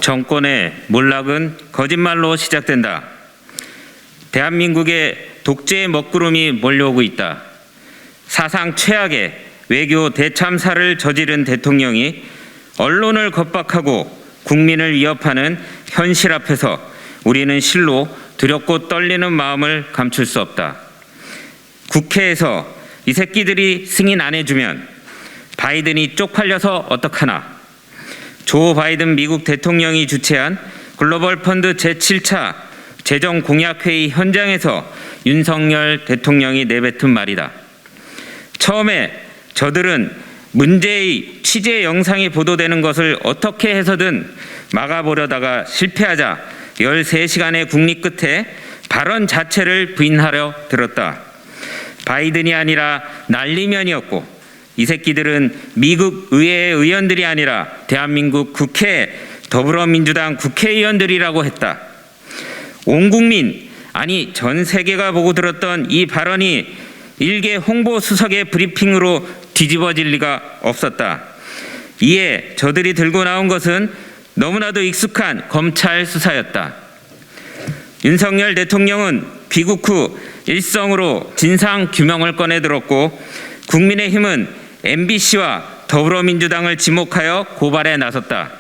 정권의 몰락은 거짓말로 시작된다. 대한민국에 독재의 먹구름이 몰려오고 있다. 사상 최악의 외교 대참사를 저지른 대통령이 언론을 겁박하고 국민을 위협하는 현실 앞에서 우리는 실로 두렵고 떨리는 마음을 감출 수 없다. 국회에서 이 새끼들이 승인 안 해주면 바이든이 쪽팔려서 어떡하나. 조 바이든 미국 대통령이 주최한 글로벌 펀드 제7차 재정공약회의 현장에서 윤석열 대통령이 내뱉은 말이다. 처음에 저들은 문제의 취재 영상이 보도되는 것을 어떻게 해서든 막아보려다가 실패하자 13시간의 국리 끝에 발언 자체를 부인하려 들었다. 바이든이 아니라 난리면이었고 이 새끼들은 미국 의회의 의원들이 아니라 대한민국 국회 더불어민주당 국회의원들이라고 했다. 온 국민, 아니 전 세계가 보고 들었던 이 발언이 일개 홍보수석의 브리핑으로 뒤집어질 리가 없었다. 이에 저들이 들고 나온 것은 너무나도 익숙한 검찰 수사였다. 윤석열 대통령은 귀국 후 일성으로 진상 규명을 꺼내들었고 국민의힘은 MBC와 더불어민주당을 지목하여 고발에 나섰다.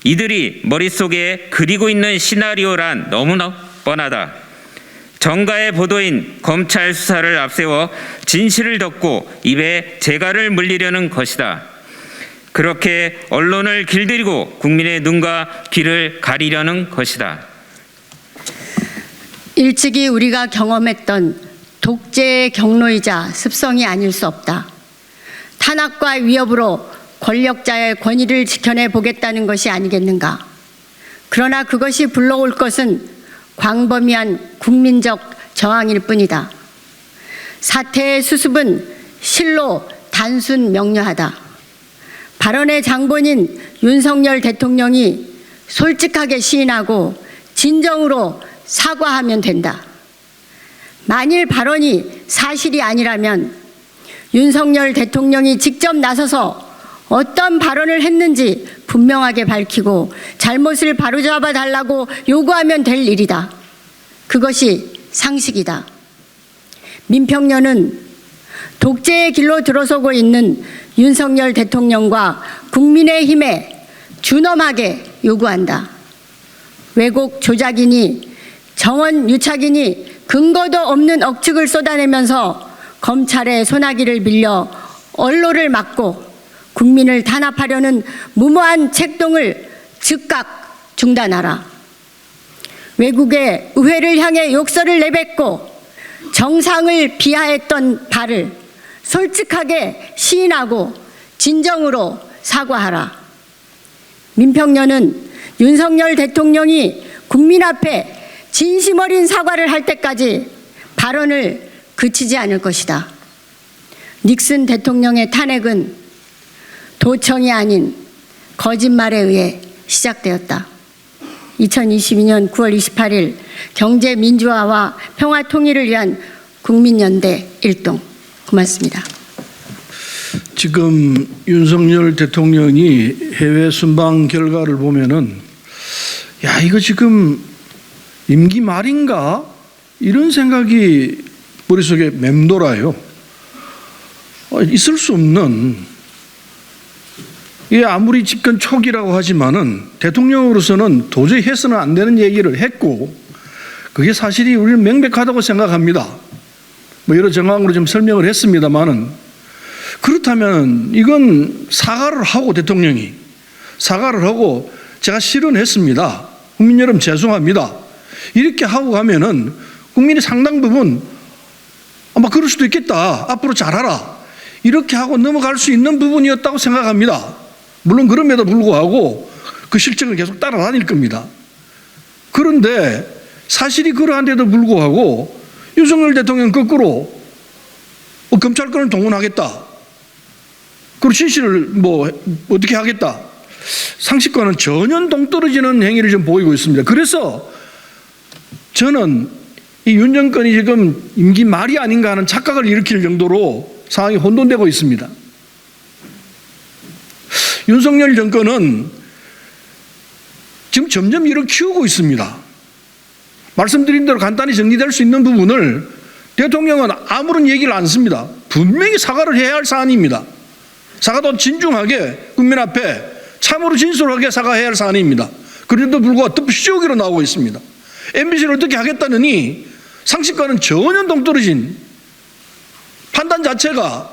이들이 머릿속에 그리고 있는 시나리오란 너무나 뻔하다. 정가의 보도인 검찰 수사를 앞세워 진실을 덮고 입에 재갈을 물리려는 것이다. 그렇게 언론을 길들이고 국민의 눈과 귀를 가리려는 것이다. 일찍이 우리가 경험했던 독재의 경로이자 습성이 아닐 수 없다. 탄압과 위협으로 권력자의 권위를 지켜내 보겠다는 것이 아니겠는가. 그러나 그것이 불러올 것은 광범위한 국민적 저항일 뿐이다. 사태의 수습은 실로 단순 명료하다. 발언의 장본인 윤석열 대통령이 솔직하게 시인하고 진정으로 사과하면 된다. 만일 발언이 사실이 아니라면 윤석열 대통령이 직접 나서서 어떤 발언을 했는지 분명하게 밝히고 잘못을 바로잡아 달라고 요구하면 될 일이다. 그것이 상식이다. 민평년은 독재의 길로 들어서고 있는 윤석열 대통령과 국민의힘에 준엄하게 요구한다. 왜곡 조작이니 정원 유착이니 근거도 없는 억측을 쏟아내면서 검찰의 소나기를 빌려 언론을 막고 국민을 탄압하려는 무모한 책동을 즉각 중단하라. 외국의 의회를 향해 욕설을 내뱉고 정상을 비하했던 바를 솔직하게 시인하고 진정으로 사과하라. 민평년은 윤석열 대통령이 국민 앞에 진심 어린 사과를 할 때까지 발언을 그치지 않을 것이다. 닉슨 대통령의 탄핵은 도청이 아닌 거짓말에 의해 시작되었다. 2022년 9월 28일 경제 민주화와 평화 통일을 위한 국민연대 일동. 고맙습니다. 지금 윤석열 대통령이 해외 순방 결과를 보면은 야, 이거 지금 임기 말인가? 이런 생각이 머릿속에 맴돌아요. 있을 수 없는, 이게 아무리 집권 초기라고 하지만은 대통령으로서는 도저히 해서는 안 되는 얘기를 했고, 그게 사실이 우리는 명백하다고 생각합니다. 뭐 여러 정황으로 좀 설명을 했습니다만은, 그렇다면 이건 사과를 하고, 대통령이 사과를 하고 제가 실언했습니다, 국민 여러분 죄송합니다, 이렇게 하고 가면은 국민이 상당 부분 아마 그럴 수도 있겠다, 앞으로 잘하라, 이렇게 하고 넘어갈 수 있는 부분이었다고 생각합니다. 물론 그럼에도 불구하고 그 실정을 계속 따라다닐 겁니다. 그런데 사실이 그러한데도 불구하고 윤석열 대통령 거꾸로 검찰권을 동원하겠다, 그리고 진실을 뭐 어떻게 하겠다, 상식과는 전혀 동떨어지는 행위를 좀 보이고 있습니다. 그래서 저는 이 윤 정권이 지금 임기 말이 아닌가 하는 착각을 일으킬 정도로 상황이 혼돈되고 있습니다. 윤석열 정권은 지금 점점 일을 키우고 있습니다. 말씀드린 대로 간단히 정리될 수 있는 부분을 대통령은 아무런 얘기를 안 씁니다. 분명히 사과를 해야 할 사안입니다. 사과도 진중하게 국민 앞에 참으로 진솔하게 사과해야 할 사안입니다. 그런데도 불구하고 또 씌우기로 나오고 있습니다. MBC를 어떻게 하겠다느니 상식과는 전혀 동떨어진 판단 자체가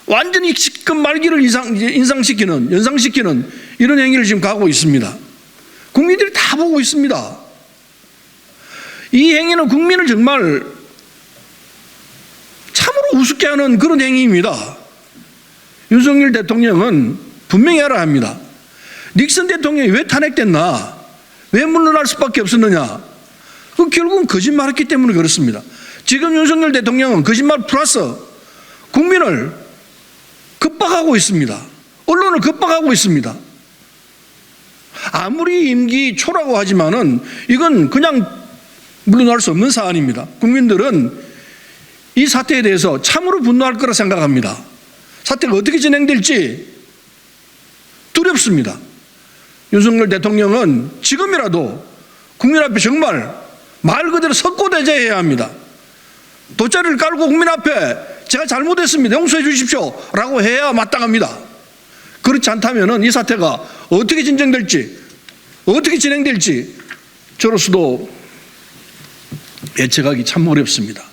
완전히 직급 말기를 연상시키는 이런 행위를 지금 가고 있습니다. 국민들이 다 보고 있습니다. 이 행위는 국민을 정말 참으로 우습게 하는 그런 행위입니다. 윤석열 대통령은 분명히 알아야 합니다. 닉슨 대통령이 왜 탄핵됐나? 왜 물러날 수밖에 없었느냐? 그 결국은 거짓말했기 때문에 그렇습니다. 지금 윤석열 대통령은 거짓말 플러스 국민을 겁박하고 있습니다. 언론을 겁박하고 있습니다. 아무리 임기 초라고 하지만은 이건 그냥 물러날 수 없는 사안입니다. 국민들은 이 사태에 대해서 참으로 분노할 거라 생각합니다. 사태가 어떻게 진행될지 두렵습니다. 윤석열 대통령은 지금이라도 국민 앞에 정말 말 그대로 석고대죄해야 합니다. 돗자리를 깔고 국민 앞에 제가 잘못했습니다. 용서해 주십시오 라고 해야 마땅합니다. 그렇지 않다면 이 사태가 어떻게 진행될지 저로서도 예측하기 참 어렵습니다.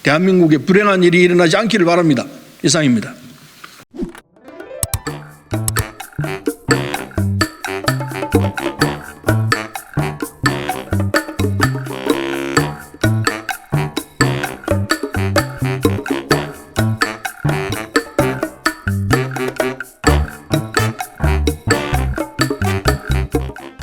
대한민국에 불행한 일이 일어나지 않기를 바랍니다. 이상입니다.